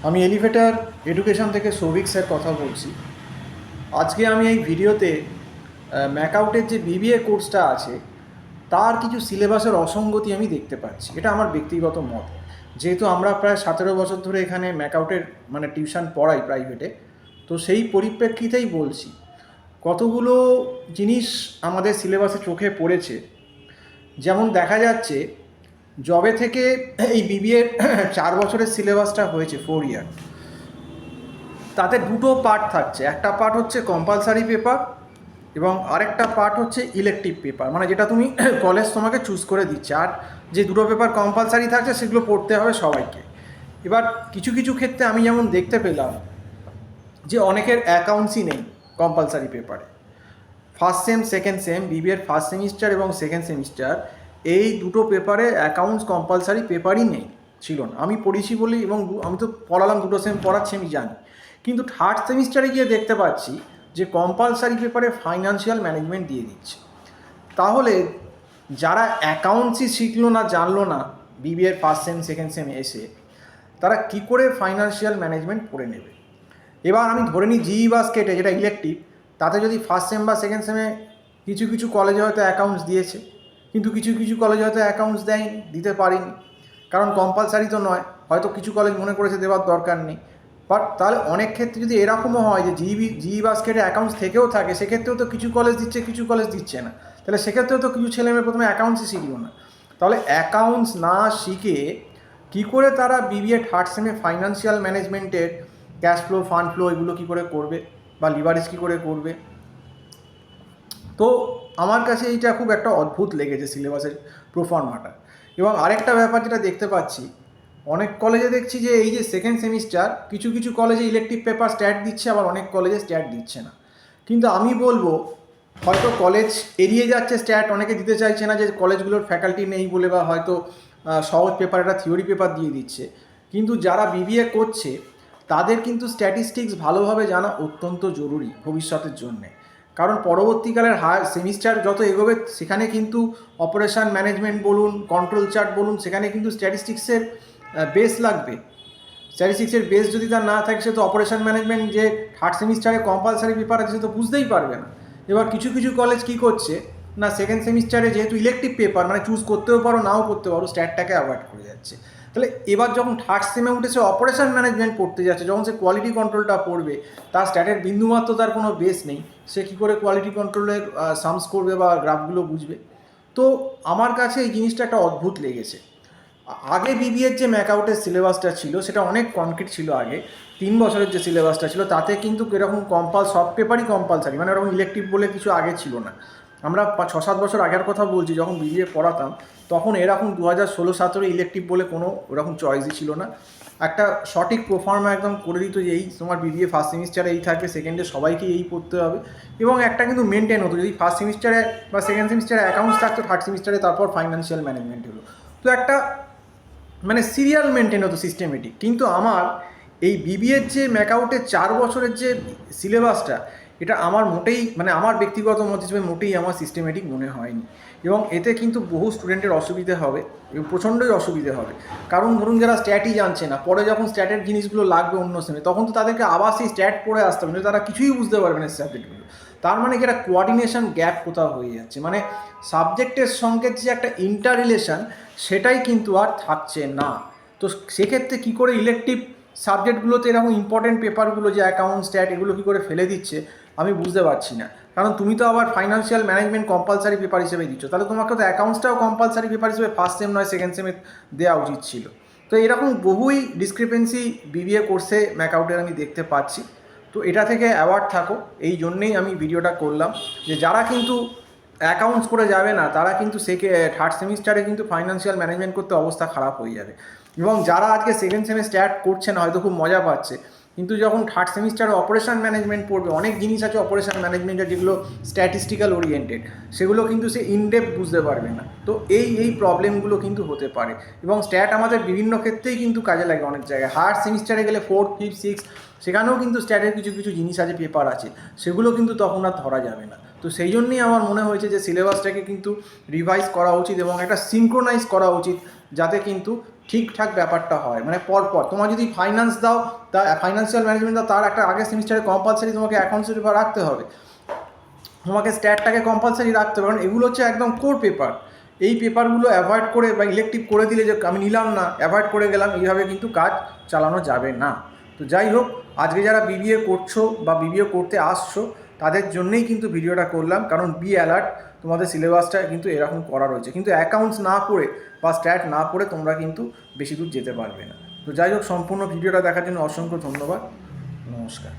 আমি elevator education থেকে Souvik sir কথা বলছি। আজকে আমি এই ভিডিওতে ম্যাকআউটের যে বিবিএ কোর্সটা আছে তার কিছু সিলেবাসের অসঙ্গতি আমি দেখতে পাচ্ছি। এটা আমার ব্যক্তিগত মত। যেহেতু আমরা প্রায় 17 বছর ধরে এখানে ম্যাকআউটের টিউশন পড়াই প্রাইভেটে, তো সেই পরিপ্রেক্ষিতেই বলছি কতগুলো জিনিস আমাদের সিলেবাসে চোখে পড়েছে। যেমন দেখা যাচ্ছে জবে থেকে এই বিবিএর 4 বছরের সিলেবাসটা হয়েছে 4 ইয়ার, তাতে দুটো পার্ট থাকছে। একটা পার্ট হচ্ছে কম্পালসারি পেপার এবং আরেকটা পার্ট হচ্ছে ইলেকটিভ পেপার, যেটা তুমি কলেজ তোমাকে চুজ করে দিচ্ছে। আর যে দুটো পেপার কম্পালসারি থাকছে সেগুলো পড়তে হবে সবাইকে। এবার কিছু কিছু ক্ষেত্রে আমি যেমন দেখতে পেলাম যে অনেকের অ্যাকাউন্টসই নেই কম্পালসারি পেপারে। ফার্স্ট সেম সেকেন্ড সেম বিবিএর ফার্স্ট সেমিস্টার এবং সেকেন্ড সেমিস্টার এই দুটো পেপারে অ্যাকাউন্টস কম্পালসারি পেপারই নেই, ছিল না। আমি পড়েছি বলি এবং আমি তো পড়ালাম, দুটো সেম পড়াচ্ছি, আমি জানি। কিন্তু থার্ড সেমিস্টারে গিয়ে দেখতে পাচ্ছি যে কম্পালসারি পেপারে ফাইন্যান্সিয়াল ম্যানেজমেন্ট দিয়ে দিচ্ছে। তাহলে যারা অ্যাকাউন্টসই শিখলো না, জানলো না বিবিএর ফার্স্ট সেম সেকেন্ড সেম এসে, তারা কী করে ফাইন্যান্সিয়াল ম্যানেজমেন্ট পড়ে নেবে? এবার আমি ধরে নিই জিই বা স্কেটে, যেটা ইলেকটিভ, তাতে যদি ফার্স্ট সেম বা সেকেন্ড সেমে কিছু কিছু কলেজে হয়তো অ্যাকাউন্টস দিয়েছে, কিন্তু কিছু কিছু কলেজে হয়তো অ্যাকাউন্টস দেয়নি, দিতে পারিনি, কারণ কম্পালসারি তো নয়। হয়তো কিছু কলেজ মনে করেছে দেওয়ার দরকার নেই। বাট তাহলে অনেক ক্ষেত্রে যদি এরকমও হয় যে জিই বা স্কেটে অ্যাকাউন্টস থেকেও থাকে, সেক্ষেত্রেও তো কিছু কলেজ দিচ্ছে, কিছু কলেজ দিচ্ছে না। তাহলে সেক্ষেত্রেও তো কিছু ছেলেমেয়ে প্রথমে অ্যাকাউন্টসই শিখলো না। তাহলে অ্যাকাউন্টস না শিখে কী করে তারা বিবিএ থার্ড সেমে ফাইন্যান্সিয়াল ম্যানেজমেন্টের ক্যাশ ফ্লো, ফান্ড ফ্লো এগুলো কী করে করবে, বা লিভারেজ কী করে করবে? তো আমার কাছে এইটা খুব একটা অদ্ভুত লেগেছে সিলেবাসের প্রোফর্মাটা। এবং আরেকটা ব্যাপার যেটা দেখতে পাচ্ছি, অনেক কলেজে দেখছি যে এই যে সেকেন্ড সেমিস্টার, কিছু কিছু কলেজে ইলেকটিভ পেপার স্ট্যাট দিচ্ছে, আবার অনেক কলেজে স্ট্যাট দিচ্ছে না। কিন্তু আমি বলবো হয়তো কলেজ এড়িয়ে যাচ্ছে স্ট্যাট, অনেকে দিতে চাইছে না যে কলেজগুলোর ফ্যাকাল্টি নেই বলে, বা হয়তো সহজ পেপার, একটা থিওরি পেপার দিয়ে দিচ্ছে। কিন্তু যারা বিবিএ করছে তাদের কিন্তু স্ট্যাটিস্টিক্স ভালোভাবে জানা অত্যন্ত জরুরি ভবিষ্যতের জন্যে। কারণ পরবর্তীকালের হায়ার সেমিস্টার যত এগোবে, সেখানে কিন্তু অপারেশন ম্যানেজমেন্ট বলুন, কন্ট্রোল চার্ট বলুন, সেখানে কিন্তু স্ট্যাটিস্টিক্সের বেস লাগবে। স্ট্যাটিস্টিক্সের বেস যদি তার না থাকে, সে তো অপারেশন ম্যানেজমেন্ট যে থার্ড সেমিস্টারে কম্পালসারি পেপার আছে সে তো বুঝতেই পারবে না। এবার কিছু কিছু কলেজ কী করছে না, সেকেন্ড সেমিস্টারে যেহেতু ইলেকটিভ পেপার, চুজ করতেও পারো নাও করতে পারো, স্ট্যাটটাকে অ্যাভয়েড করে যাচ্ছে। তাহলে এবার যখন থার্ড সেমে উঠে সে অপারেশন ম্যানেজমেন্ট পড়তে যাচ্ছে, যখন সে কোয়ালিটি কন্ট্রোলটা পড়বে, তার স্ট্যাটের বিন্দুমাত্র তার কোনো বেস নেই, সে কী করে কোয়ালিটি কন্ট্রোলের সামস করবে বা গ্রাফগুলো বুঝবে? তো আমার কাছে এই জিনিসটা একটা অদ্ভুত লেগেছে। আগে বিবিএর যে ম্যাকআউটের সিলেবাসটা ছিল সেটা অনেক কনক্রিট ছিল। আগে 3 বছরের যে সিলেবাসটা ছিল তাতে কিন্তু এরকম সব পেপারই কম্পালসারি, ওরকম ইলেকটিভ বলে কিছু আগে ছিল না। আমরা 6-7 বছর আগের কথা বলছি, যখন বিবিএ পড়াতাম তখন এরকম 2016-17 ইলেকটিভ বলে কোনো ওরকম চয়েসই ছিল না। একটা সঠিক প্রোফার্মা একদম করে দিত যে এই তোমার বিবিএ ফার্স্ট সেমিস্টারে এই থাকবে, সেকেন্ডে সবাইকে এই পড়তে হবে। এবং একটা কিন্তু মেনটেন হতো, যদি ফার্স্ট সেমিস্টারে বা সেকেন্ড সেমিস্টারে অ্যাকাউন্টস থাকতো, থার্ড সেমিস্টারে তারপর ফাইন্যান্সিয়াল ম্যানেজমেন্ট হলো। তো একটা সিরিয়াল মেনটেন হতো, সিস্টেমেটিক। কিন্তু আমার এই বিবিএর যে ম্যাকআউটের 4 বছরের যে সিলেবাসটা, এটা আমার মোটেই আমার ব্যক্তিগত মত হিসেবে মোটেই আমার সিস্টেমেটিক মনে হয়নি। এবং এতে কিন্তু বহু স্টুডেন্টের অসুবিধে হবে, এবং প্রচণ্ডই অসুবিধে হবে। কারণ ধরুন যারা স্ট্যাটই জানছে না, পরে যখন স্ট্যাটের জিনিসগুলো লাগবে অন্য সেমে, তখন তো তাদেরকে আবার সেই স্ট্যাট পড়ে আসতে হবে, তারা কিছুই বুঝতে পারবে না সাবজেক্টগুলো। তার কি একটা কোয়ার্ডিনেশন গ্যাপ কোথাও হয়ে যাচ্ছে, সাবজেক্টের সঙ্গে যে একটা ইন্টার রিলেশন, সেটাই কিন্তু আর থাকছে না। তো সেক্ষেত্রে কী করে ইলেকটিভ সাবজেক্টগুলোতে এরকম ইম্পর্টেন্ট পেপারগুলো যে অ্যাকাউন্ট, স্ট্যাট, এগুলো কী করে ফেলে দিচ্ছে আমি বুঝতে পারছি না। কারণ তুমি তো আবার ফাইন্যান্সিয়াল ম্যানেজমেন্ট কম্পালসারি পেপার হিসেবে দিচ্ছ, তাহলে তোমাকে তো অ্যাকাউন্টসটাও কম্পালসারি পেপার হিসেবে ফার্স্ট সেম নয় সেকেন্ড সেমে দেওয়া উচিত ছিল। তো এরকম বহুই ডিসক্রিপেন্সি বিবিএ কোর্সে ম্যাকআউটের আমি দেখতে পাচ্ছি। তো এটা থেকে অ্যাওয়ার্ড থাকো, এই জন্যেই আমি ভিডিওটা করলাম, যে যারা কিন্তু অ্যাকাউন্টস করে যাবে না, তারা কিন্তু থার্ড সেমিস্টারে কিন্তু ফাইন্যান্সিয়াল ম্যানেজমেন্ট করতে অবস্থা খারাপ হয়ে যাবে। এবং যারা আজকে সেকেন্ড সেমিস্টার করছে না, হয়তো খুব মজা পাচ্ছে, কিন্তু যখন থার্ড সেমিস্টারে অপারেশন ম্যানেজমেন্ট পড়বে, অনেক জিনিস আছে অপারেশন ম্যানেজমেন্টের যেগুলো স্ট্যাটিস্টিক্যাল ওরিয়েন্টেড, সেগুলো কিন্তু সে ইনডেপথ বুঝতে পারবে না। তো এই প্রবলেমগুলো কিন্তু হতে পারে। এবং স্ট্যাট আমাদের বিভিন্ন ক্ষেত্রেই কিন্তু কাজে লাগে অনেক জায়গায়। হায়ার সেমিস্টারে গেলে 4th, 5th, 6th, সেখানেও কিন্তু স্ট্যাটের কিছু কিছু জিনিস আছে, পেপার আছে, সেগুলো কিন্তু তখন আর ধরা যাবে না। তো সেই জন্যই আমার মনে হয়েছে যে সিলেবাসটাকে কিন্তু রিভাইজ করা উচিত এবং একটা সিনক্রোনাইজ করা উচিত, যাতে কিন্তু ঠিকঠাক ব্যাপারটা হয়, মানে পরপর তোমার যদি ফাইন্যান্স দাও, তা ফাইন্যান্সিয়াল ম্যানেজমেন্ট দাও, তার একটা আগের সেমিস্টারে কম্পালসারি তোমাকে অ্যাকাউন্টস পেপার রাখতে হবে, তোমাকে স্ট্যাটটাকে কম্পালসারি রাখতে হবে, কারণ এগুলো হচ্ছে একদম কোর পেপার। এই পেপারগুলো অ্যাভয়েড করে বা ইলেকটিভ করে দিলে যে আমি নিলাম না, অ্যাভয়েড করে গেলাম, এইভাবে কিন্তু কাজ চালানো যাবে না। তো যাই হোক, আজকে যারা বিবিএ করছো বা বিবিএ করতে আসছো তাদের জন্যেই কিন্তু ভিডিওটা করলাম, কারণ বি অ্যালার্ট, তোমাদের সিলেবাসটা কিন্তু এরকম করা রয়েছে, কিন্তু অ্যাকাউন্টস না পড়ে বা স্ট্যাট না পড়ে তোমরা কিন্তু বেশি দূর যেতে পারবে না। তো যাই হোক, সম্পূর্ণ ভিডিওটা দেখার জন্য অসংখ্য ধন্যবাদ। নমস্কার।